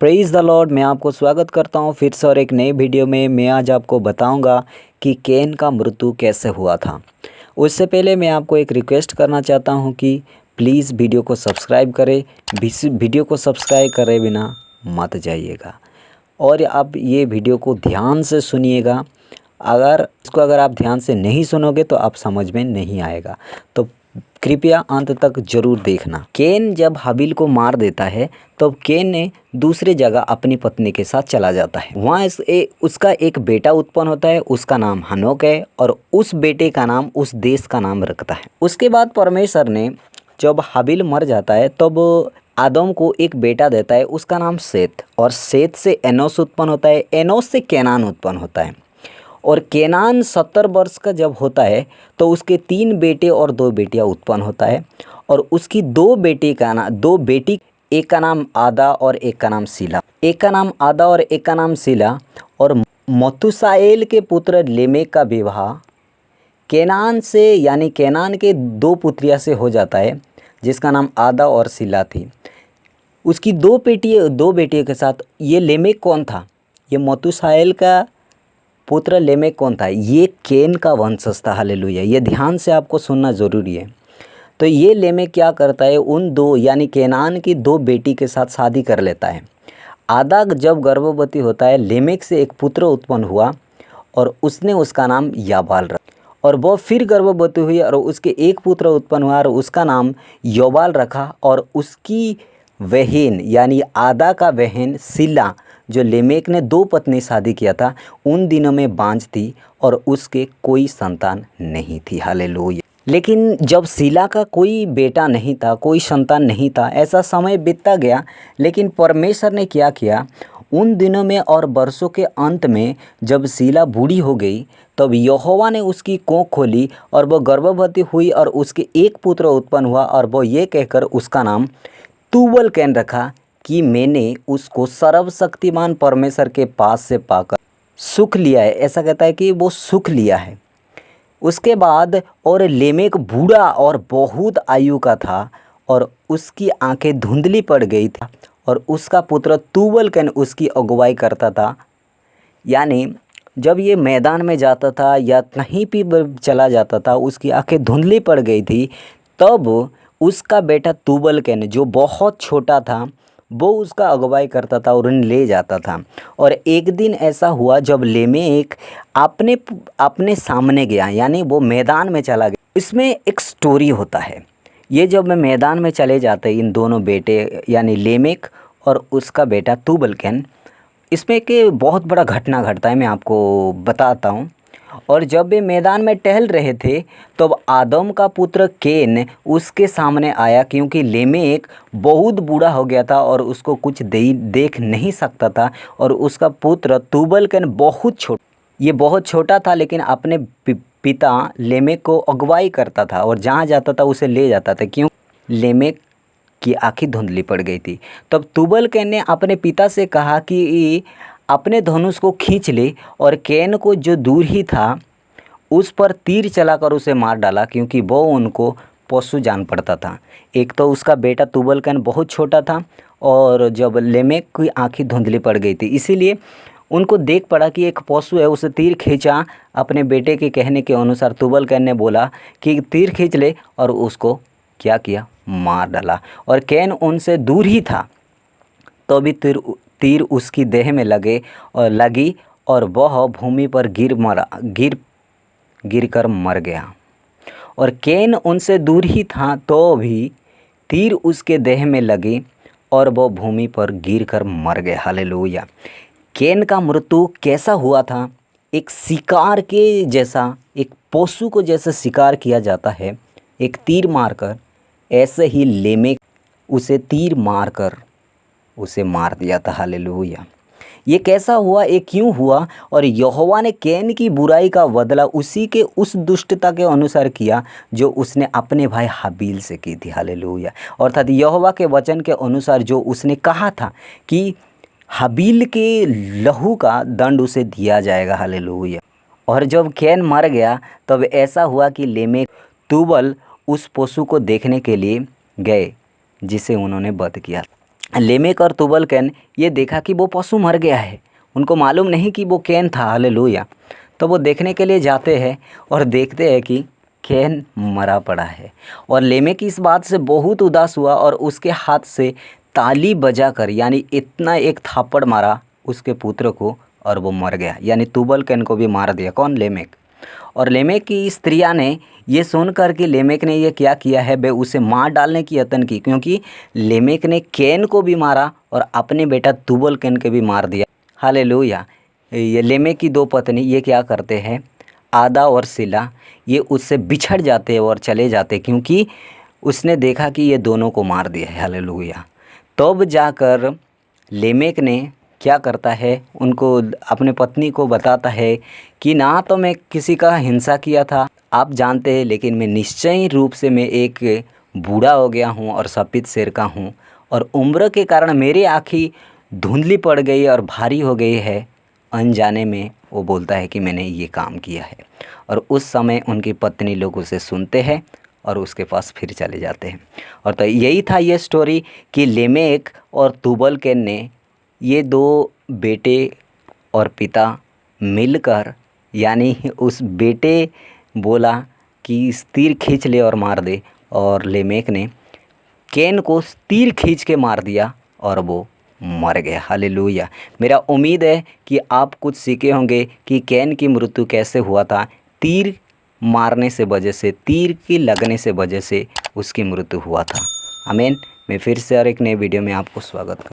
Praise the Lord. मैं आपको स्वागत करता हूं फिर से और एक नई वीडियो में। मैं आज आपको बताऊंगा कि कैन का मृत्यु कैसे हुआ था। उससे पहले मैं आपको एक रिक्वेस्ट करना चाहता हूं कि प्लीज़ वीडियो को सब्सक्राइब करें। वीडियो को सब्सक्राइब करे बिना मत जाइएगा और आप ये वीडियो को ध्यान से सुनिएगा। अगर आप ध्यान से नहीं सुनोगे तो आप समझ में नहीं आएगा, तो कृपया अंत तक जरूर देखना। कैन जब हाबिल को मार देता है तो कैन ने दूसरी जगह अपनी पत्नी के साथ चला जाता है। वहाँ उसका एक बेटा उत्पन्न होता है, उसका नाम हनोक है और उस बेटे का नाम उस देश का नाम रखता है। उसके बाद परमेश्वर ने जब हाबिल मर जाता है तब आदम को एक बेटा देता है, उसका नाम सेत, और सेत से एनोस उत्पन्न होता है, एनोस से केनान उत्पन्न होता है। और केनान 70 वर्ष का जब होता है तो उसके 3 बेटे और 2 बेटियां उत्पन्न होता है। और उसकी 2 बेटी, एक का नाम आदा और एक का नाम सीला, और एक का नाम सीला। और मतुसाएल के पुत्र लेमेक का विवाह केनान से यानी केनान के 2 पुत्रियां से हो जाता है, जिसका नाम आदा और सीला थी। उसकी 2 बेटियों के साथ। ये लेमेक कौन था? ये मतुसाएल का पुत्र लेमेक कौन था? ये कैन का वंशज था। हालेलुया। ये ध्यान से आपको सुनना ज़रूरी है। तो ये लेमेक क्या करता है, उन 2 यानी केनान की 2 बेटी के साथ शादी कर लेता है। आदा जब गर्भवती होता है, लेमेक से एक पुत्र उत्पन्न हुआ और उसने उसका नाम याबाल रखा। और वो फिर गर्भवती हुई और उसके एक पुत्र उत्पन्न हुआ और उसका नाम योबाल रखा। और उसकी बहन यानी आदा का बहन सिला, जो लेमेक ने 2 पत्नी शादी किया था, उन दिनों में बांझ थी और उसके कोई संतान नहीं थी। हालेलुया। लेकिन जब सिला का कोई बेटा नहीं था, कोई संतान नहीं था, ऐसा समय बीतता गया। लेकिन परमेश्वर ने क्या किया, उन दिनों में और वर्षों के अंत में जब सिला बूढ़ी हो गई तब यहोवा ने उसकी कोख खोली और वो गर्भवती हुई और उसके एक पुत्र उत्पन्न हुआ। और वो ये कहकर उसका नाम तूबल कैन रखा कि मैंने उसको सर्वशक्तिमान परमेश्वर के पास से पाकर सुख लिया है। ऐसा कहता है कि वो सुख लिया है। उसके बाद और लेमेक बूढ़ा और बहुत आयु का था और उसकी आंखें धुंधली पड़ गई थी और उसका पुत्र तूबल कैन उसकी अगुवाई करता था। यानी जब ये मैदान में जाता था या कहीं भी चला जाता था, उसकी आंखें धुंधली पड़ गई थी। तब उसका बेटा तूबल कैन जो बहुत छोटा था, वो उसका अगुवाई करता था और उन्हें ले जाता था। और एक दिन ऐसा हुआ जब लेमेक अपने सामने गया, यानी वो मैदान में चला गया। इसमें एक स्टोरी होता है। ये जब मैं मैदान में चले जाते इन दोनों बेटे यानी लेमेक और उसका बेटा तूबल कैन, इसमें एक बहुत बड़ा घटना घटता है, मैं आपको बताता हूँ। और जब वे मैदान में टहल रहे थे तब आदम का पुत्र कैन उसके सामने आया, क्योंकि लेमेक बहुत बूढ़ा हो गया था और उसको कुछ देख नहीं सकता था। और उसका पुत्र तूबल कैन बहुत छोटा था, लेकिन अपने पिता लेमेक को अगुवाई करता था और जहाँ जाता था उसे ले जाता था, क्यों लेमेक की आँखें धुंधली पड़ गई थी। तब तूबल कैन ने अपने पिता से कहा कि अपने धनुष को खींच ले, और कैन को जो दूर ही था उस पर तीर चलाकर उसे मार डाला, क्योंकि वो उनको पशु जान पड़ता था। एक तो उसका बेटा तूबल कैन बहुत छोटा था और जब लेमेक की आंखें धुंधली पड़ गई थी, इसीलिए उनको देख पड़ा कि एक पशु है, उसे तीर खींचा। अपने बेटे के कहने के अनुसार तूबल कैन ने बोला कि तीर खींच ले, और उसको क्या किया, मार डाला। और कैन उनसे दूर ही था तो भी तीर उसकी देह में लगी और वह भूमि पर गिर कर मर गया। और कैन उनसे दूर ही था तो भी तीर उसके देह में लगी और वह भूमि पर गिर कर मर गया। हालेलुया। कैन का मृत्यु कैसा हुआ था? एक शिकार के जैसा, एक पशु को जैसे शिकार किया जाता है एक तीर मारकर, ऐसे ही लेमेक उसे तीर मारकर उसे मार दिया था। हालेलुया। ये कैसा हुआ, ये क्यों हुआ? और यहोवा ने कैन की बुराई का बदला उसी के उस दुष्टता के अनुसार किया जो उसने अपने भाई हाबिल से की थी। हालेलुया। अर्थात यहोवा के वचन के अनुसार जो उसने कहा था कि हाबिल के लहू का दंड उसे दिया जाएगा। हालेलुया। और जब कैन मर गया तब ऐसा हुआ कि लेमेक तूबल उस पशु को देखने के लिए गए जिसे उन्होंने वध किया। लेमेक और तुबल कैन ये देखा कि वो पशु मर गया है। उनको मालूम नहीं कि वो कैन था। हालेलुया। तो वो देखने के लिए जाते हैं और देखते हैं कि कैन मरा पड़ा है। और लेमेक इस बात से बहुत उदास हुआ और उसके हाथ से ताली बजाकर यानी इतना एक थापड़ मारा उसके पुत्र को और वो मर गया। यानी तुबल कैन को भी मार दिया। कौन? लेमेक। और लेमेक की स्त्रियां ने ये सुनकर कि लेमेक ने ये क्या किया है, वे उसे मार डालने की यत्न की, क्योंकि लेमेक ने कैन को भी मारा और अपने बेटा तुबल कैन के भी मार दिया। हालेलुया। ये लेमेक की दो पत्नी ये क्या करते हैं, आदा और सिला, ये उससे बिछड़ जाते हैं और चले जाते, क्योंकि उसने देखा कि ये दोनों को मार दिया है। हालेलुया। तब जाकर लेमेक ने क्या करता है, उनको अपने पत्नी को बताता है कि ना तो मैं किसी का हिंसा किया था, आप जानते हैं, लेकिन मैं निश्चय रूप से मैं एक बूढ़ा हो गया हूँ और सफ़ेद शेर का हूँ और उम्र के कारण मेरी आँखें धुंधली पड़ गई और भारी हो गई है। अनजाने में वो बोलता है कि मैंने ये काम किया है। और उस समय उनकी पत्नी लोग उसे सुनते हैं और उसके पास फिर चले जाते हैं। और तो यही था ये स्टोरी कि लेमेक और तुबल कैन ने ये दो बेटे और पिता मिलकर, यानी उस बेटे बोला कि तीर खींच ले और मार दे, और लेमेक ने कैन को तीर खींच के मार दिया और वो मर गया। हालेलुया। मेरा उम्मीद है कि आप कुछ सीखे होंगे कि कैन की मृत्यु कैसे हुआ था। तीर मारने से वजह से, तीर की लगने से वजह से उसकी मृत्यु हुआ था। आमीन। मैं फिर से और एक नए वीडियो में आपको स्वागत